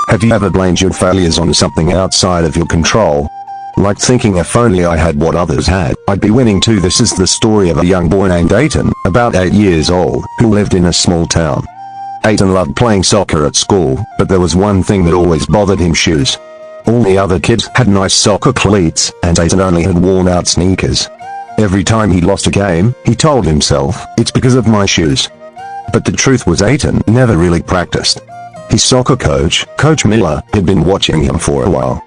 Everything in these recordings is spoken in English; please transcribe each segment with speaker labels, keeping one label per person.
Speaker 1: Have you ever blamed your failures on something outside of your control? Like thinking if only I had what others had, I'd be winning too. This is the story of a young boy named Aiden, about 8 years old, who lived in a small town. Aiden loved playing soccer at school, but there was one thing that always bothered him: shoes. All the other kids had nice soccer cleats, and Aiden only had worn out sneakers. Every time he lost a game, he told himself, "It's because of my shoes." But the truth was Aiden never really practiced. His soccer coach, Coach Miller, had been watching him for a while.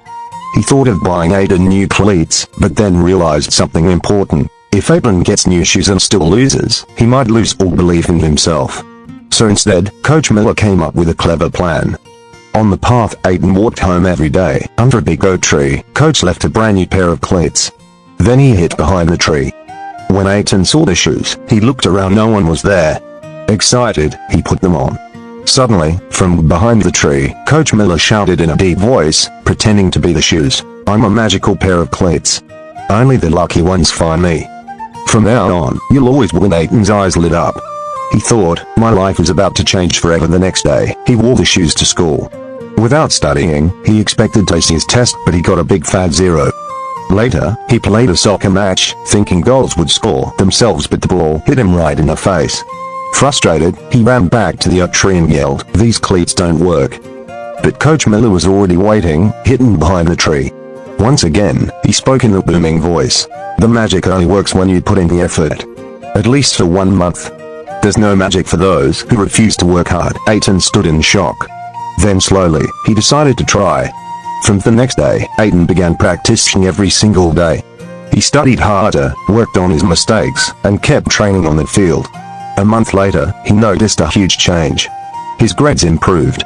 Speaker 1: He thought of buying Aiden new cleats, but then realized something important. If Aiden gets new shoes and still loses, he might lose all belief in himself. So instead, Coach Miller came up with a clever plan. On the path Aiden walked home every day, under a big oak tree, Coach left a brand new pair of cleats. Then he hid behind the tree. When Aiden saw the shoes, he looked around. No one was there. Excited, he put them on. Suddenly, from behind the tree, Coach Miller shouted in a deep voice, pretending to be the shoes, "I'm a magical pair of cleats. Only the lucky ones find me. From now on, you'll always win." Aiden's eyes lit up. He thought, "My life is about to change forever." The next day, he wore the shoes to school. Without studying, he expected to ace his test, but he got a big fat 0. Later, he played a soccer match, thinking goals would score themselves, but the ball hit him right in the face. Frustrated, he ran back to the oak tree and yelled, "These cleats don't work." But Coach Miller was already waiting, hidden behind the tree. Once again, he spoke in a booming voice, "The magic only works when you put in the effort. At least for 1 month. There's no magic for those who refuse to work hard." Aiden stood in shock. Then slowly, he decided to try. From the next day, Aiden began practicing every single day. He studied harder, worked on his mistakes, and kept training on the field. A month later, he noticed a huge change. His grades improved.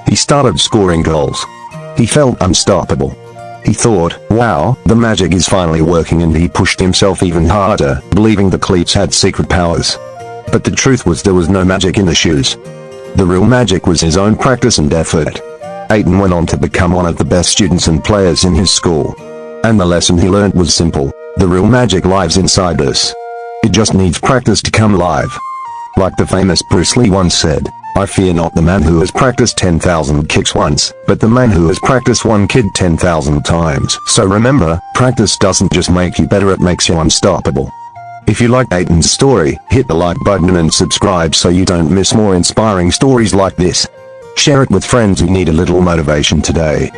Speaker 1: He started scoring goals. He felt unstoppable. He thought, "Wow, the magic is finally working," and he pushed himself even harder, believing the cleats had secret powers. But the truth was there was no magic in the shoes. The real magic was his own practice and effort. Aiden went on to become one of the best students and players in his school. And the lesson he learned was simple: the real magic lives inside us. It just needs practice to come alive. Like the famous Bruce Lee once said, "I fear not the man who has practiced 10,000 kicks once, but the man who has practiced one kick 10,000 times." So remember, practice doesn't just make you better, it makes you unstoppable. If you liked Aiden's story, hit the like button and subscribe so you don't miss more inspiring stories like this. Share it with friends who need a little motivation today.